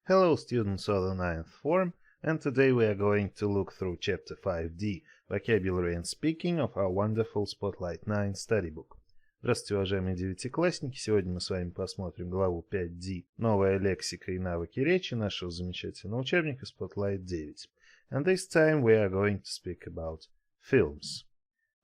Hello students of the ninth form, and today we are going to look through Chapter 5D, Vocabulary and Speaking of our wonderful Spotlight 9 study book. Здравствуйте, уважаемые девятиклассники! Сегодня мы с вами посмотрим главу 5D «Новая лексика и навыки речи» нашего замечательного учебника Spotlight 9. And this time we are going to speak about films.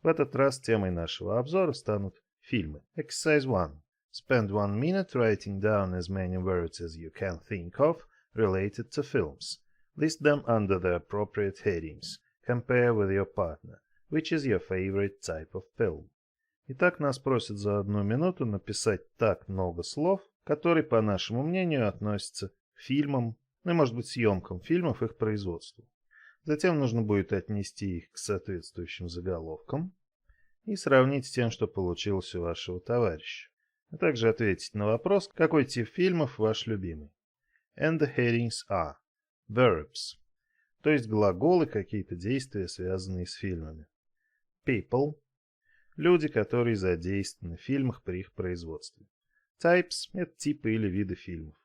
В этот раз темой нашего обзора станут фильмы. Exercise 1. Spend 1 minute writing down as many words as you can think of related to films. List them under the appropriate headings. Compare with your partner. Which is your favorite type of film? Итак, нас просят за 1 минуту написать так много слов, которые, по нашему мнению, относятся к фильмам, ну и, может быть, съемкам фильмов, их производству. Затем нужно будет отнести их к соответствующим заголовкам и сравнить с тем, что получилось у вашего товарища. А также ответить на вопрос, какой тип фильмов ваш любимый. And the headings are verbs, то есть глаголы, какие-то действия, связанные с фильмами. People, люди, которые задействованы в фильмах при их производстве. Types – это типы или виды фильмов.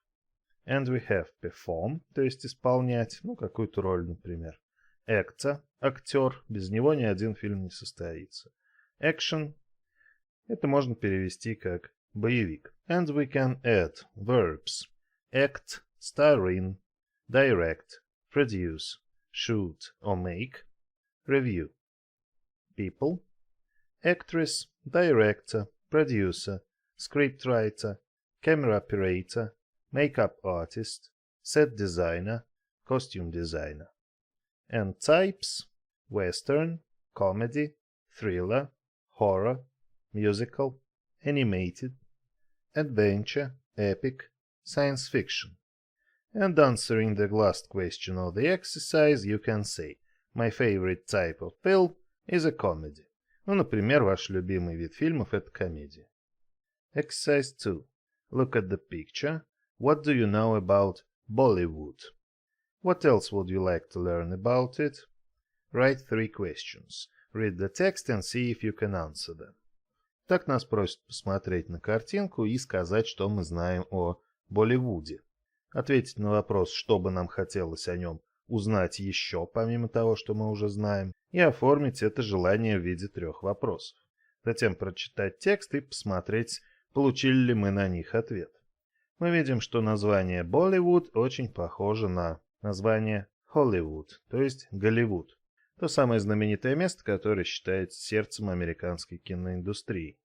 And we have perform, то есть исполнять, ну, какую-то роль, например. Actor – актер, без него ни один фильм не состоится. Action – это можно перевести как боевик. And we can add verbs. Act, star in, direct, produce, shoot or make, review. People, actress, director, producer, scriptwriter, camera operator, makeup artist, set designer, costume designer. And types, western, comedy, thriller, horror, musical, animated, adventure, epic, science fiction. And answering the last question of the exercise, you can say, my favorite type of film is a comedy. Ну, например, ваш любимый вид фильмов – это комедия. Exercise 2. Look at the picture. What do you know about Bollywood? What else would you like to learn about it? Write 3 questions. Read the text and see if you can answer them. Так нас просят посмотреть на картинку и сказать, что мы знаем о Болливуде. Ответить на вопрос, что бы нам хотелось о нем узнать еще, помимо того, что мы уже знаем, и оформить это желание в виде 3 вопросов. Затем прочитать текст и посмотреть, получили ли мы на них ответ. Мы видим, что название Bollywood очень похоже на название Hollywood, то есть Голливуд. То самое знаменитое место, которое считается сердцем американской киноиндустрии.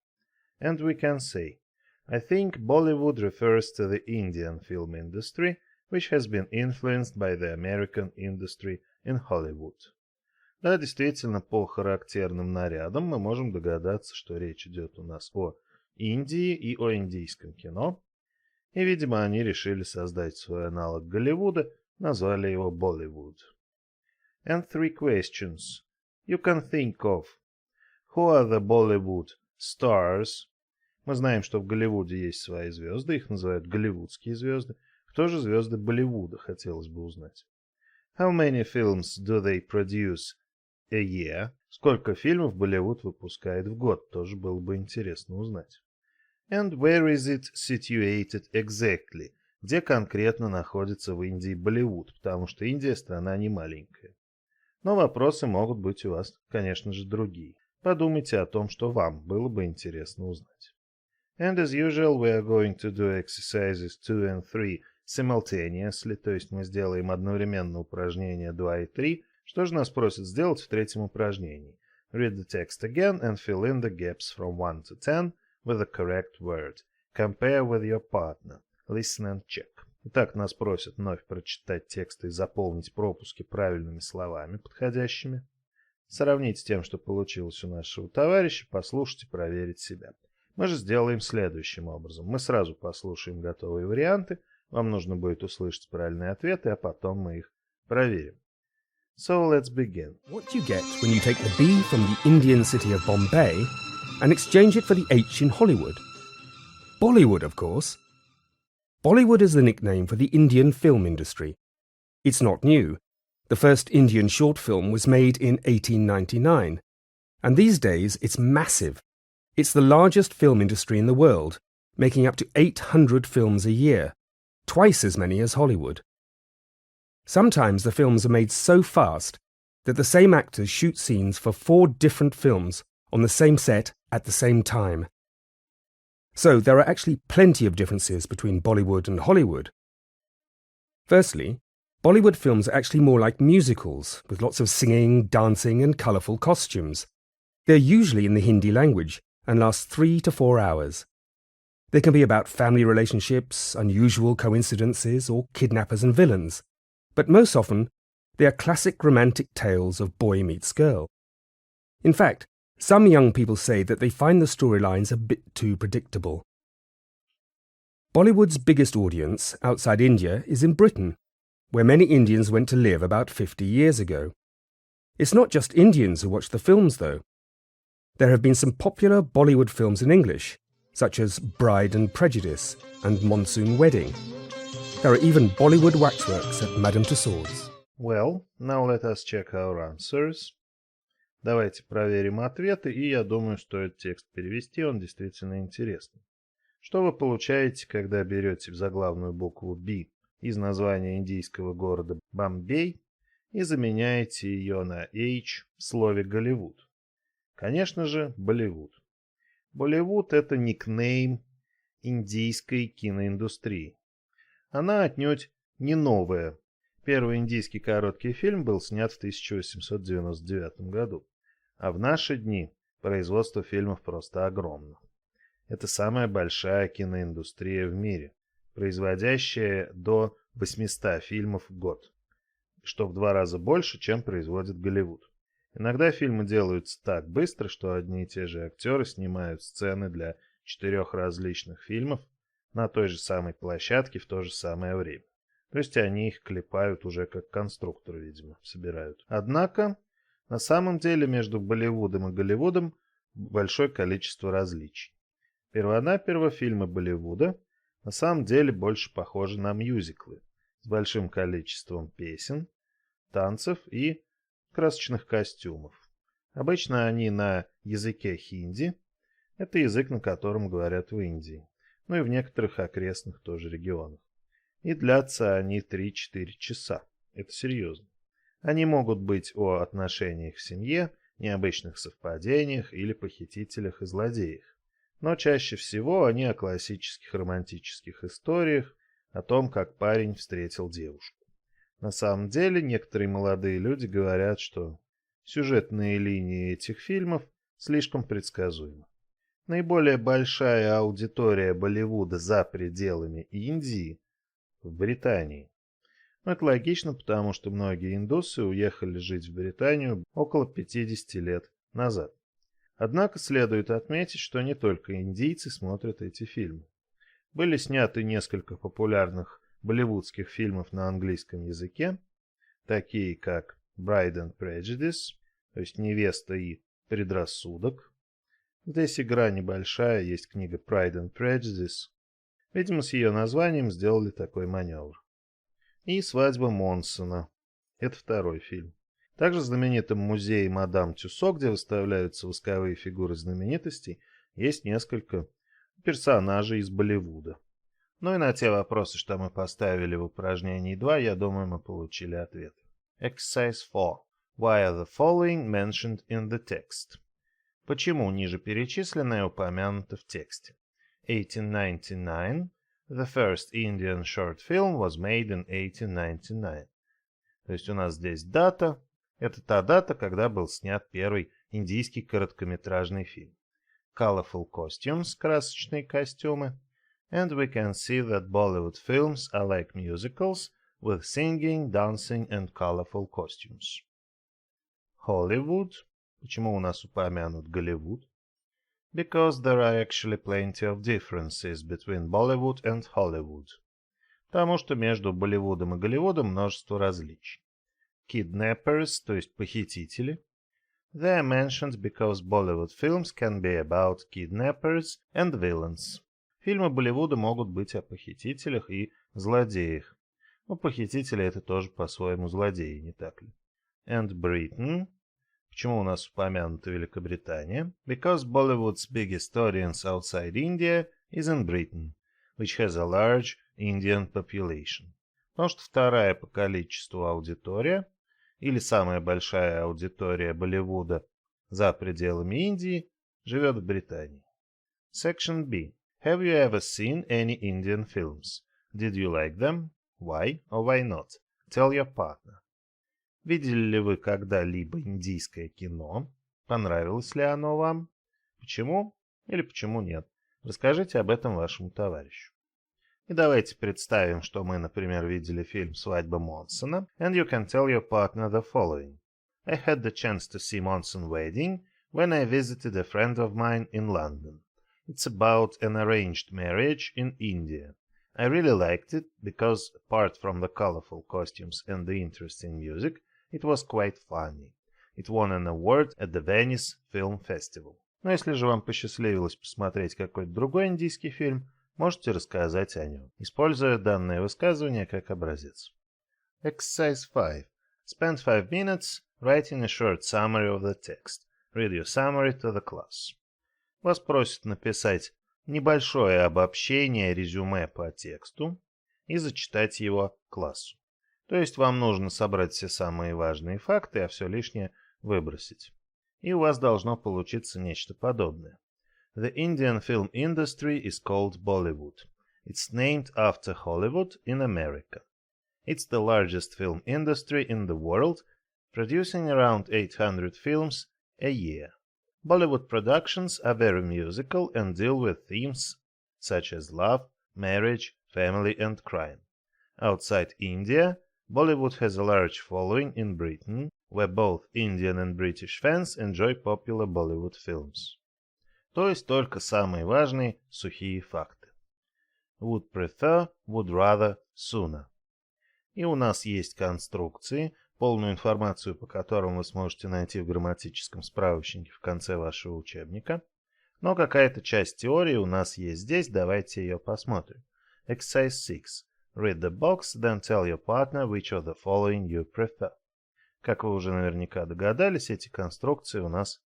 And we can say, I think Bollywood refers to the Indian film industry, which has been influenced by the American industry in Hollywood. Да, действительно, по характерным нарядам мы можем догадаться, что речь идет у нас о Индии и о индийском кино. И, видимо, они решили создать свой аналог Голливуда, назвали его Bollywood. And 3 questions you can think of. Who are the Bollywood stars? Мы знаем, что в Голливуде есть свои звезды, их называют голливудские звезды. Кто же звезды Болливуда, хотелось бы узнать. How many films do they produce a year? Сколько фильмов Болливуд выпускает в год, тоже было бы интересно узнать. And where is it situated exactly? Где конкретно находится в Индии Болливуд, потому что Индия страна не маленькая. Но вопросы могут быть у вас, конечно же, другие. Подумайте о том, что вам было бы интересно узнать. And as usual, we are going to do exercises 2 and 3 simultaneously, то есть мы сделаем одновременно упражнения 2 и 3. Что же нас просят сделать в 3-м упражнении? Read the text again and fill in the gaps from 1 to 10 with the correct word. Compare with your partner. Listen and check. Итак, нас просят вновь прочитать текст и заполнить пропуски правильными словами, подходящими. Сравнить с тем, что получилось у нашего товарища, послушать и проверить себя. Мы же сделаем следующим образом. Мы сразу послушаем готовые варианты, вам нужно будет услышать правильные ответы, а потом мы их проверим. So let's begin. What do you get when you take the B from the Indian city of Bombay and exchange it for the H in Hollywood? Bollywood, of course. Bollywood is the nickname for the Indian film industry. It's not new. The first Indian short film was made in 1899, and these days it's massive. It's the largest film industry in the world, making up to 800 films a year, twice as many as Hollywood. Sometimes the films are made so fast that the same actors shoot scenes for 4 different films on the same set at the same time. So there are actually plenty of differences between Bollywood and Hollywood. Firstly, Bollywood films are actually more like musicals, with lots of singing, dancing and colourful costumes. They're usually in the Hindi language and last 3 to 4 hours. They can be about family relationships, unusual coincidences, or kidnappers and villains. But most often, they are classic romantic tales of boy meets girl. In fact, some young people say that they find the storylines a bit too predictable. Bollywood's biggest audience outside India is in Britain, where many Indians went to live about 50 years ago. It's not just Indians who watch the films, though. There have been some popular Bollywood films in English, such as Bride and Prejudice and Monsoon Wedding. There are even Bollywood waxworks at Madame Tussauds. Well, now let us check our answers. Давайте проверим ответы, и я думаю, стоит текст перевести, он действительно интересный. Что вы получаете, когда берете заглавную букву B из названия индийского города Бомбей и заменяете ее на H в слове Голливуд? Конечно же, Болливуд. Болливуд – это никнейм индийской киноиндустрии. Она отнюдь не новая. Первый индийский короткий фильм был снят в 1899 году. А в наши дни производство фильмов просто огромно. Это самая большая киноиндустрия в мире, производящая до 800 фильмов в год, что в 2 раза больше, чем производит Голливуд. Иногда фильмы делаются так быстро, что одни и те же актеры снимают сцены для 4 различных фильмов на той же самой площадке в то же самое время. То есть они их клепают уже как конструкторы, видимо, собирают. Однако, на самом деле между Болливудом и Голливудом большое количество различий. Первонаперво фильмы Болливуда на самом деле больше похожи на мюзиклы с большим количеством песен, танцев и красочных костюмов. Обычно они на языке хинди, это язык, на котором говорят в Индии, ну и в некоторых окрестных тоже регионах. И длятся они 3-4 часа. Это серьезно. Они могут быть о отношениях в семье, необычных совпадениях или похитителях и злодеях. Но чаще всего они о классических романтических историях, о том, как парень встретил девушку. На самом деле, некоторые молодые люди говорят, что сюжетные линии этих фильмов слишком предсказуемы. Наиболее большая аудитория Болливуда за пределами Индии в Британии. Но это логично, потому что многие индусы уехали жить в Британию около 50 лет назад. Однако следует отметить, что не только индийцы смотрят эти фильмы. Были сняты несколько популярных болливудских фильмов на английском языке, такие как Bride and Prejudice, то есть «Невеста и предрассудок». Здесь игра небольшая, есть книга Pride and Prejudice. Видимо, с ее названием сделали такой маневр. И «Свадьба Монсона». Это второй фильм. Также в знаменитом музее Мадам Тюссо, где выставляются восковые фигуры знаменитостей, есть несколько персонажей из Болливуда. Ну и на те вопросы, что мы поставили в упражнении 2, я думаю, мы получили ответ. Exercise 4. Why are the following mentioned in the text? Почему ниже перечисленное упомянуто в тексте? 1899. The first Indian short film was made in 1899. То есть у нас здесь дата. Это та дата, когда был снят первый индийский короткометражный фильм. Colorful costumes, красочные костюмы. And we can see that Bollywood films are like musicals with singing, dancing and colorful costumes. Hollywood. Почему у нас упомянут Голливуд? Because there are actually plenty of differences between Bollywood and Hollywood. Потому что между Болливудом и Голливудом множество различий. Kidnappers, то есть похитители. They are mentioned because Bollywood films can be about kidnappers and villains. Фильмы Болливуда могут быть о похитителях и злодеях. Но похитители это тоже по-своему злодеи, не так ли? And Britain. Почему у нас упомянута Великобритания? Because Bollywood's biggest audience outside India is in Britain, which has a large Indian population. Потому что вторая по количеству аудитория, или самая большая аудитория Болливуда за пределами Индии, живет в Британии. Section B. Have you ever seen any Indian films? Did you like them? Why or why not? Tell your partner. Видели ли вы когда-либо индийское кино? Понравилось ли оно вам? Почему или почему нет? Расскажите об этом вашему товарищу. И давайте представим, что мы, например, видели фильм «Свадьба Монсона», and you can tell your partner the following. I had the chance to see Monson wedding when I visited a friend of mine in London. It's about an arranged marriage in India. I really liked it because, apart from the colorful costumes and the interesting music, it was quite funny. It won an award at the Venice Film Festival. Но если же вам посчастливилось посмотреть какой-то другой индийский фильм, можете рассказать о нем, используя данное высказывание как образец. Exercise 5. Spend 5 minutes writing a short summary of the text. Read your summary to the class. Вас просят написать небольшое обобщение резюме по тексту и зачитать его классу. То есть вам нужно собрать все самые важные факты, а все лишнее выбросить. И у вас должно получиться нечто подобное. The Indian film industry is called Bollywood. It's named after Hollywood in America. It's the largest film industry in the world, producing around 800 films a year. Bollywood productions are very musical and deal with themes such as love, marriage, family and crime. Outside India, Bollywood has a large following in Britain, where both Indian and British fans enjoy popular Bollywood films. То есть только самые важные сухие факты. Would prefer, would rather, sooner. И у нас есть конструкции, полную информацию по которым вы сможете найти в грамматическом справочнике в конце вашего учебника. Но какая-то часть теории у нас есть здесь, давайте ее посмотрим. Exercise 6. Read the box, then tell your partner which of the following you prefer. Как вы уже наверняка догадались, эти конструкции у нас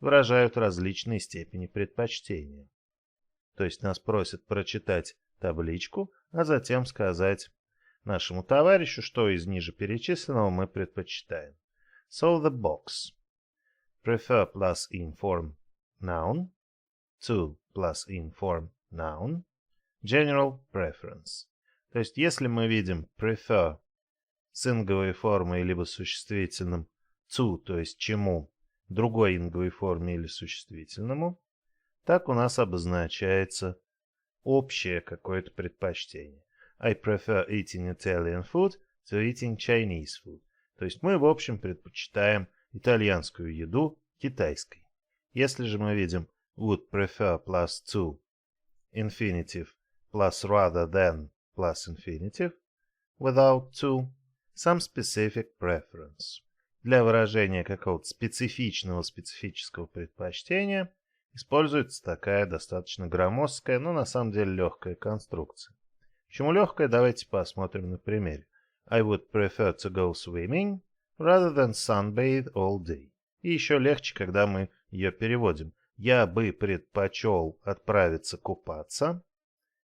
выражают различные степени предпочтения. То есть нас просят прочитать табличку, а затем сказать нашему товарищу, что из ниже перечисленного мы предпочитаем. So the box. Prefer plus in form noun. To plus in form noun. General preference. То есть если мы видим prefer с инговой формой либо существительным to, то есть чему, другой инговой форме или существительному, так у нас обозначается общее какое-то предпочтение. I prefer eating Italian food to eating Chinese food. То есть мы, в общем, предпочитаем итальянскую еду китайской. Если же мы видим would prefer plus to, infinitive plus rather than plus infinitive, without to, some specific preference. Для выражения какого-то специфического предпочтения используется такая достаточно громоздкая, но на самом деле легкая конструкция. Почему легкая, давайте посмотрим на примере. I would prefer to go swimming rather than sunbathe all day. И еще легче, когда мы ее переводим. Я бы предпочел отправиться купаться,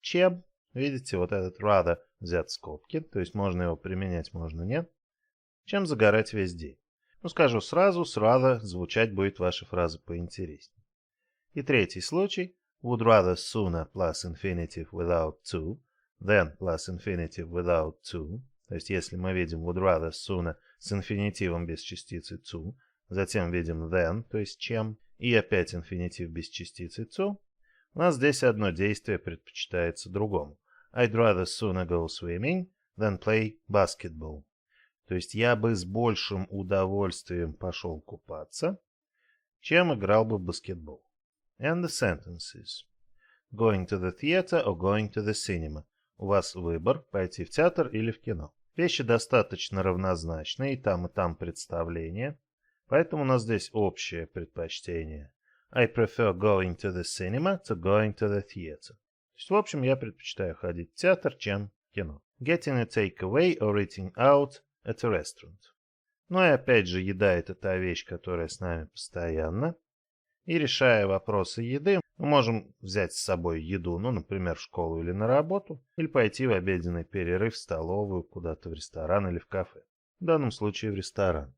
чем, видите, вот этот rather взят в скобки, то есть можно его применять, можно нет, чем загорать весь день. Ну, скажу сразу, с rather звучать будет ваша фраза поинтереснее. И третий случай. Would rather sooner plus infinitive without to, than plus infinitive without to. То есть если мы видим would rather sooner с инфинитивом без частицы to, затем видим than, то есть чем, и опять инфинитив без частицы to, у нас здесь одно действие предпочитается другому. I'd rather sooner go swimming than play basketball. То есть я бы с большим удовольствием пошел купаться, чем играл бы в баскетбол. And the sentences. Going to the theater or going to the cinema. У вас выбор, пойти в театр или в кино. Вещи достаточно равнозначные, и там представление. Поэтому у нас здесь общее предпочтение. I prefer going to the cinema to going to the theater. То есть, в общем, я предпочитаю ходить в театр, чем в кино. Getting a takeaway or eating out at a restaurant. Ну и опять же, еда — это та вещь, которая с нами постоянно. И решая вопросы еды, мы можем взять с собой еду, ну, например, в школу или на работу, или пойти в обеденный перерыв в столовую, куда-то в ресторан или в кафе. В данном случае в ресторан.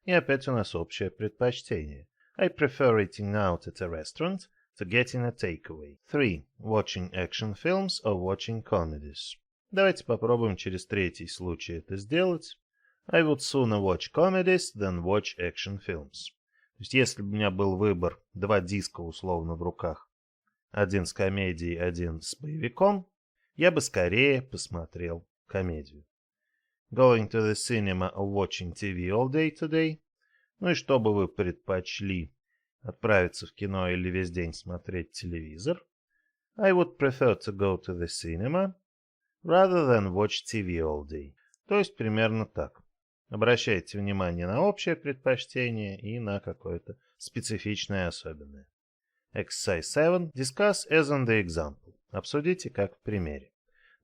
И опять у нас общее предпочтение. I prefer eating out at a restaurant to getting a takeaway. 3. Watching action films or watching comedies. Давайте попробуем через третий случай это сделать. I would sooner watch comedies than watch action films. То есть, если бы у меня был выбор, два диска условно в руках, один с комедией, один с боевиком, я бы скорее посмотрел комедию. Going to the cinema or watching TV all day today. Ну и что бы вы предпочли, отправиться в кино или весь день смотреть телевизор? I would prefer to go to the cinema rather than watch TV all day. То есть примерно так. Обращайте внимание на общее предпочтение и на какое-то специфичное особенное. Exercise 7. Discuss as on the example. Обсудите как в примере.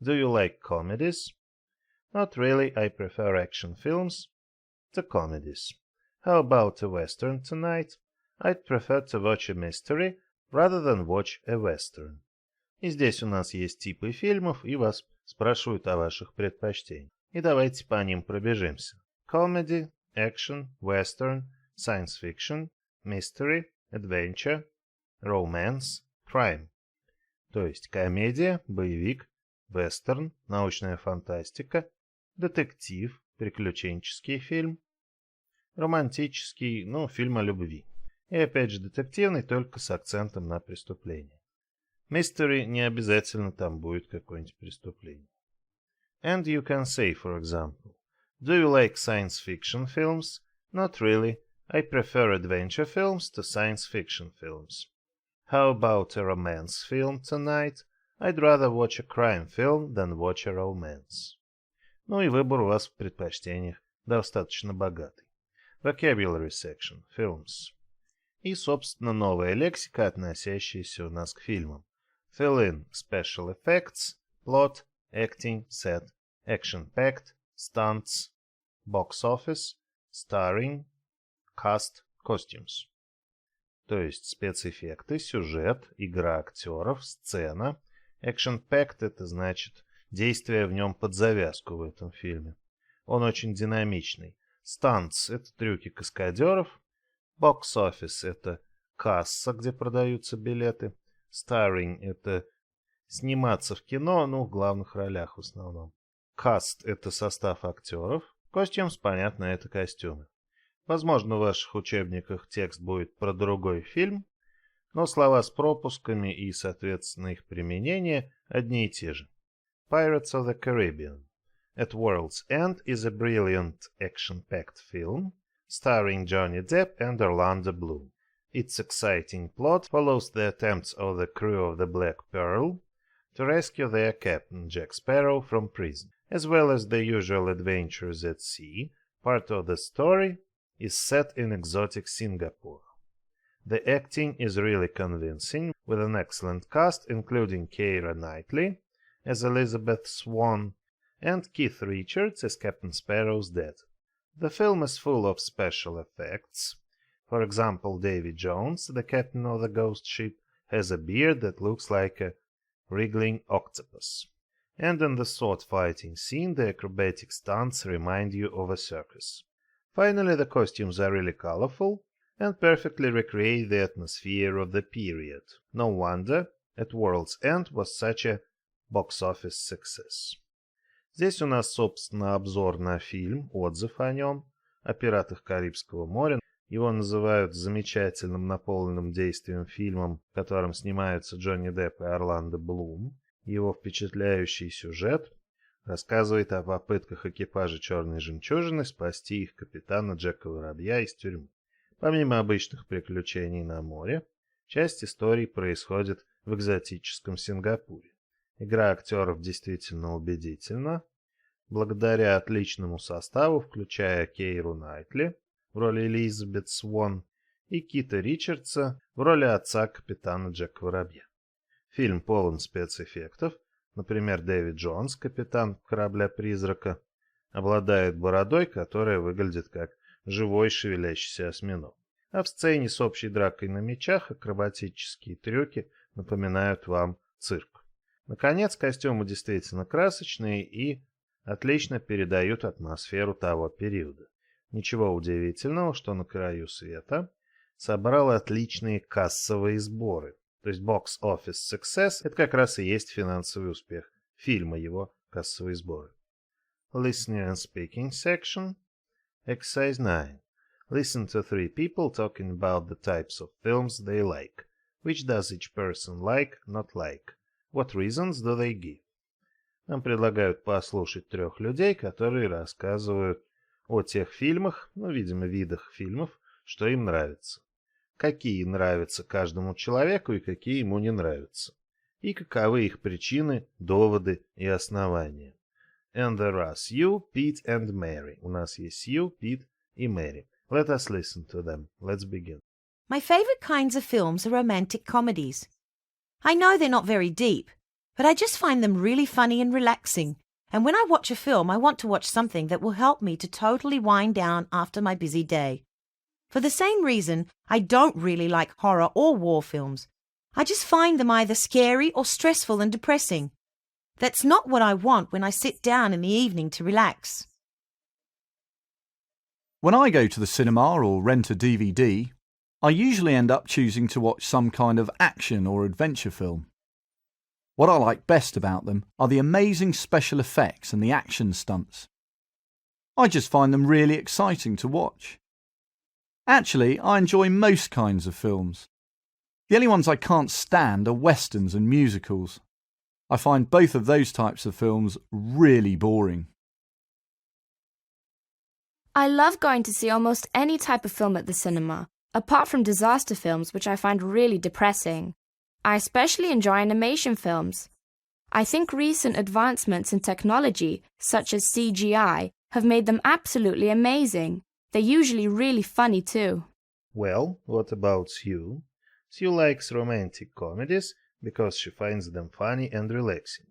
Do you like comedies? Not really, I prefer action films to comedies. How about a western tonight? I'd prefer to watch a mystery rather than watch a western. И здесь у нас есть типы фильмов, и вас спрашивают о ваших предпочтениях. И давайте по ним пробежимся. Comedy, action, western, science fiction, mystery, adventure, romance, crime. То есть комедия, боевик, вестерн, научная фантастика, детектив, приключенческий фильм, романтический, ну, фильм о любви. И опять же детективный, только с акцентом на преступление. Mystery не обязательно там будет какое-нибудь преступление. And you can say, for example, do you like science fiction films? Not really. I prefer adventure films to science fiction films. How about a romance film tonight? I'd rather watch a crime film than watch a romance. Ну и выбор у вас в предпочтениях достаточно богатый. Vocabulary section. Films. И, собственно, новая лексика, относящаяся у нас к фильмам. Fill in special effects, plot, acting, set, action-packed, stunts, box office, starring, cast, costumes. То есть спецэффекты, сюжет, игра актеров, сцена. Action-packed — это значит действие в нем под завязку в этом фильме. Он очень динамичный. Stunts — это трюки каскадеров. Box office — это касса, где продаются билеты. Starring — это сниматься в кино, ну, в главных ролях в основном. Cast — это состав актеров. Costumes, понятно, это костюмы. Возможно, в ваших учебниках текст будет про другой фильм, но слова с пропусками и, соответственно, их применение одни и те же. Pirates of the Caribbean. At World's End is a brilliant action-packed film starring Johnny Depp and Orlando Bloom. Its exciting plot follows the attempts of the crew of the Black Pearl to rescue their captain Jack Sparrow from prison, as well as the usual adventures at sea. Part of the story is set in exotic Singapore. The acting is really convincing, with an excellent cast including Keira Knightley as Elizabeth Swann and Keith Richards as Captain Sparrow's dad. The film is full of special effects. For example, Davy Jones, the captain of the ghost ship, has a beard that looks like a wriggling octopus. And in the sword fighting scene, the acrobatic stunts remind you of a circus. Finally, the costumes are really colorful and perfectly recreate the atmosphere of the period. No wonder At World's End was such a box office success. Здесь у нас, собственно, обзор на фильм, отзыв о нем, о пиратах Карибского моря. Его называют замечательным наполненным действием фильмом, в котором снимаются Джонни Депп и Орландо Блум. Его впечатляющий сюжет рассказывает о попытках экипажа «Черной жемчужины» спасти их капитана Джека Воробья из тюрьмы. Помимо обычных приключений на море, часть истории происходит в экзотическом Сингапуре. Игра актеров действительно убедительна. Благодаря отличному составу, включая Кейру Найтли в роли Элизабет Свон и Кита Ричардса в роли отца капитана Джека Воробья. Фильм полон спецэффектов. Например, Дэвид Джонс, капитан корабля-призрака, обладает бородой, которая выглядит как живой шевелящийся осьминог. А в сцене с общей дракой на мечах акробатические трюки напоминают вам цирк. Наконец, костюмы действительно красочные и отлично передают атмосферу того периода. Ничего удивительного, что на краю света собрал отличные кассовые сборы. То есть box office success – это как раз и есть финансовый успех фильма, его кассовые сборы. Listening and speaking section. Exercise 9. Listen to 3 people talking about the types of films they like. Which does each person like, not like? What reasons do they give? Нам предлагают послушать 3 людей, которые рассказывают о тех фильмах, видимо, видах фильмов, что им нравится. Какие нравятся каждому человеку и какие ему не нравятся. И каковы их причины, доводы и основания. And there are Sue, Pete and Mary. У нас есть Sue, Pete и Mary. Let us listen to them. Let's begin. My favourite kinds of films are romantic comedies. I know they're not very deep, but I just find them really funny and relaxing. And when I watch a film, I want to watch something that will help me to totally wind down after my busy day. For the same reason, I don't really like horror or war films. I just find them either scary or stressful and depressing. That's not what I want when I sit down in the evening to relax. When I go to the cinema or rent a DVD, I usually end up choosing to watch some kind of action or adventure film. What I like best about them are the amazing special effects and the action stunts. I just find them really exciting to watch. Actually, I enjoy most kinds of films. The only ones I can't stand are westerns and musicals. I find both of those types of films really boring. I love going to see almost any type of film at the cinema, apart from disaster films, which I find really depressing. I especially enjoy animation films. I think recent advancements in technology, such as CGI, have made them absolutely amazing. They're usually really funny too. Well, what about Sue? Sue likes romantic comedies because she finds them funny and relaxing.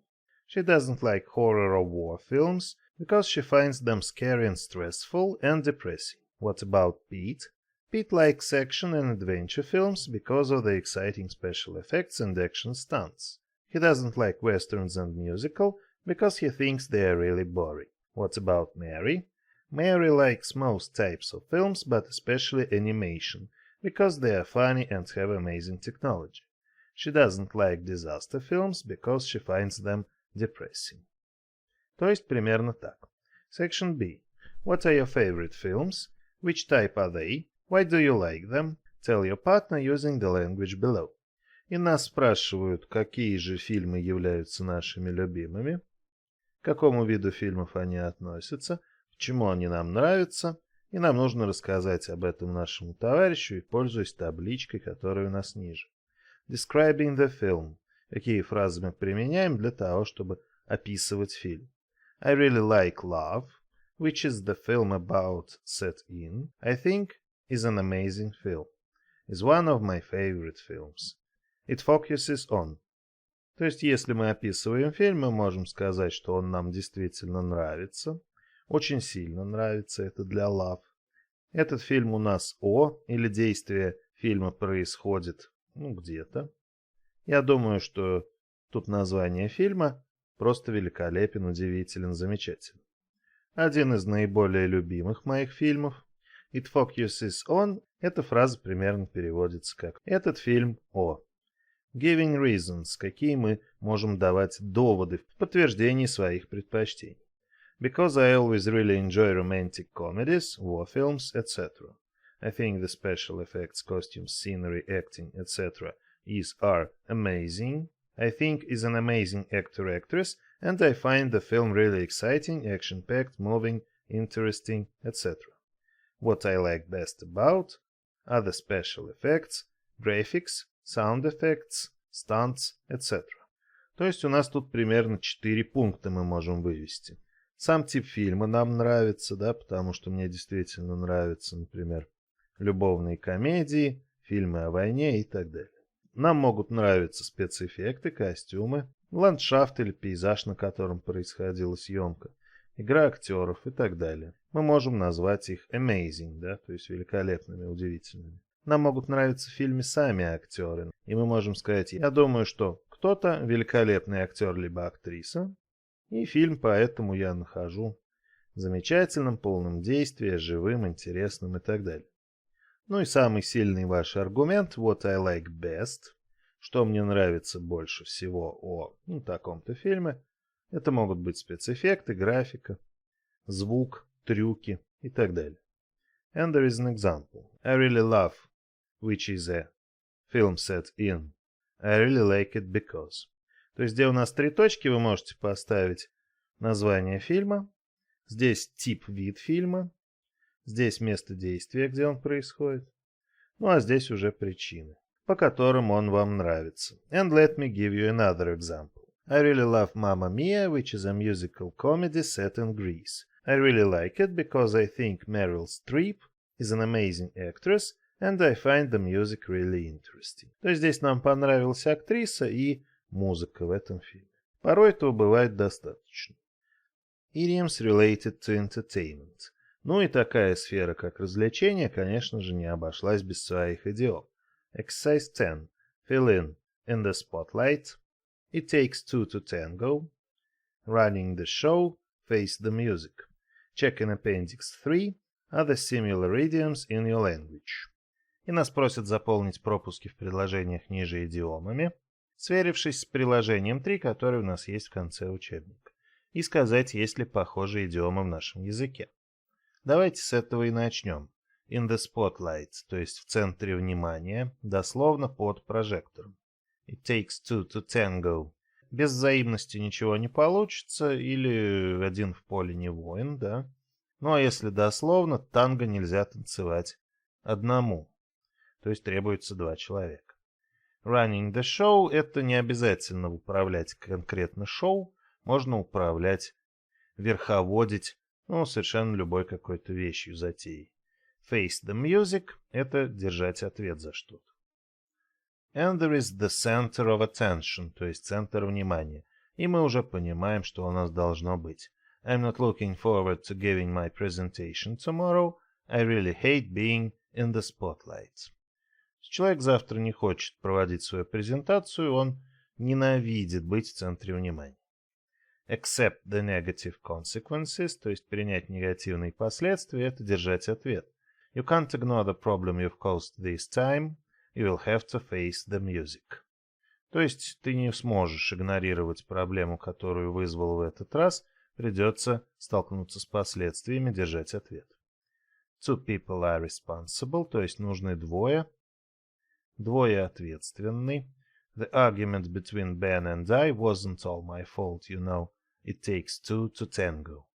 She doesn't like horror or war films because she finds them scary and stressful and depressing. What about Pete? Pete likes action and adventure films because of the exciting special effects and action stunts. He doesn't like westerns and musical because he thinks they are really boring. What about Mary? Mary likes most types of films, but especially animation, because they are funny and have amazing technology. She doesn't like disaster films because she finds them depressing. То есть примерно так. Section B. What are your favorite films? Which type are they? Why do you like them? Tell your partner using the language below. И нас спрашивают, какие же фильмы являются нашими любимыми, к какому виду фильмов они относятся, чему они нам нравятся, и нам нужно рассказать об этом нашему товарищу и пользуясь табличкой, которая у нас ниже. Describing the film. Какие фразы мы применяем для того, чтобы описывать фильм. I really like Love, which is the film about set-in. I think is an amazing film. Is one of my favorite films. It focuses on. То есть, если мы описываем фильм, мы можем сказать, что он нам действительно нравится. Очень сильно нравится, это для Love. Этот фильм у нас о, или действие фильма происходит, где-то. Я думаю, что тут название фильма просто великолепен, удивителен, замечателен. Один из наиболее любимых моих фильмов. It focuses on. Эта фраза примерно переводится как «этот фильм о». Giving reasons. Какие мы можем давать доводы в подтверждении своих предпочтений. Because I always really enjoy romantic comedies, war films, etc. I think the special effects, costumes, scenery, acting, etc. are amazing. I think is an amazing actor-actress, and I find the film really exciting, action-packed, moving, interesting, etc. What I like best about are the special effects, graphics, sound effects, stunts, etc. То есть у нас тут примерно 4 пункта мы можем вывести. Сам тип фильма нам нравится, да, потому что мне действительно нравятся, например, любовные комедии, фильмы о войне и так далее. Нам могут нравиться спецэффекты, костюмы, ландшафт или пейзаж, на котором происходила съемка, игра актеров и так далее. Мы можем назвать их amazing, да, то есть великолепными, удивительными. Нам могут нравиться в фильме сами актеры, и мы можем сказать: я думаю, что кто-то великолепный актер либо актриса, и фильм поэтому я нахожу замечательным, полным действия, живым, интересным и так далее. Ну и самый сильный ваш аргумент, what I like best, что мне нравится больше всего о таком-то фильме, это могут быть спецэффекты, графика, звук, трюки и так далее. And there is an example. I really love, which is a film set in. I really like it because. То есть, где у нас 3 точки, вы можете поставить название фильма, здесь тип, вид фильма, здесь место действия, где он происходит, ну а здесь уже причины, по которым он вам нравится. And let me give you another example. I really love Mamma Mia, which is a musical comedy set in Greece. I really like it because I think Meryl Streep is an amazing actress, and I find the music really interesting. То есть здесь нам понравилась актриса и музыка в этом фильме. Порой этого бывает достаточно. Idioms related to entertainment. Ну и такая сфера, как развлечение, конечно же, не обошлась без своих идиом. Exercise 10. Fill in the spotlight. It takes 2 to tango. Running the show. Face the music. Check in Appendix 3. Other similar idioms in your language. И нас просят заполнить пропуски в предложениях ниже идиомами, сверившись с приложением 3, которое у нас есть в конце учебника, и сказать, есть ли похожие идиомы в нашем языке. Давайте с этого и начнем. In the spotlight, то есть в центре внимания, дословно под прожектором. It takes 2 to tango. Без взаимности ничего не получится, или один в поле не воин, да? Ну а если дословно, танго нельзя танцевать одному, то есть требуется 2 человека. Running the show — это не обязательно управлять конкретно шоу, можно управлять, верховодить, совершенно любой какой-то вещью, затеей. Face the music — это держать ответ за что-то. And there is the center of attention, то есть центр внимания. И мы уже понимаем, что у нас должно быть. I'm not looking forward to giving my presentation tomorrow. I really hate being in the spotlight. Человек завтра не хочет проводить свою презентацию, он ненавидит быть в центре внимания. Accept the negative consequences, то есть принять негативные последствия, это держать ответ. You can't ignore the problem you've caused this time. You will have to face the music. То есть ты не сможешь игнорировать проблему, которую вызвал в этот раз, придется столкнуться с последствиями, держать ответ. Two people are responsible, то есть нужны двое ответственны. The argument between Ben and I wasn't all my fault, you know. It takes 2 to tango.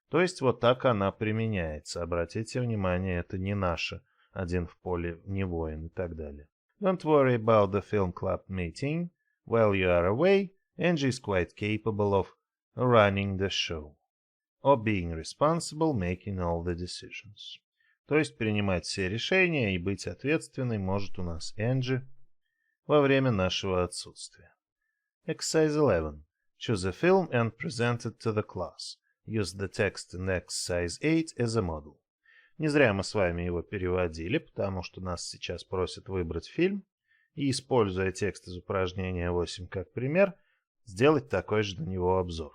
То есть вот так она применяется. Обратите внимание, это не наше. Один в поле не воин и так далее. Don't worry about the film club meeting. While you are away, Angie is quite capable of running the show. Or being responsible, making all the decisions. То есть принимать все решения и быть ответственной может у нас Энджи во время нашего отсутствия. Exercise 11. Choose a film and present it to the class. Use the text in exercise 8 as a model. Не зря мы с вами его переводили, потому что нас сейчас просят выбрать фильм и, используя текст из упражнения 8 как пример, сделать такой же на него обзор.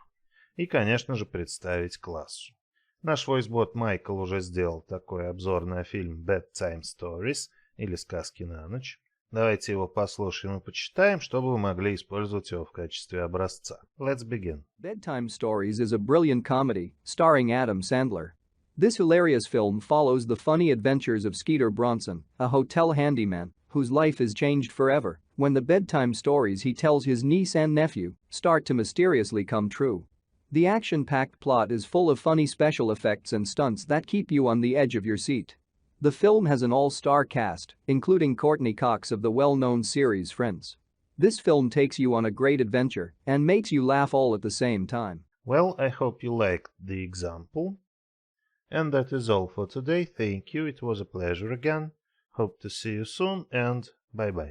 И, конечно же, представить классу. Наш войс-бот Майкл уже сделал такой обзор на фильм Bedtime Stories или «Сказки на ночь». Давайте его послушаем и почитаем, чтобы вы могли использовать его в качестве образца. Let's begin. Bedtime Stories is a brilliant comedy starring Adam Sandler. This hilarious film follows the funny adventures of Skeeter Bronson, a hotel handyman whose life is changed forever when the bedtime stories he tells his niece and nephew start to mysteriously come true. The action-packed plot is full of funny special effects and stunts that keep you on the edge of your seat. The film has an all-star cast, including Courtney Cox of the well-known series Friends. This film takes you on a great adventure and makes you laugh all at the same time. Well, I hope you liked the example. And that is all for today. Thank you. It was a pleasure again. Hope to see you soon and bye-bye.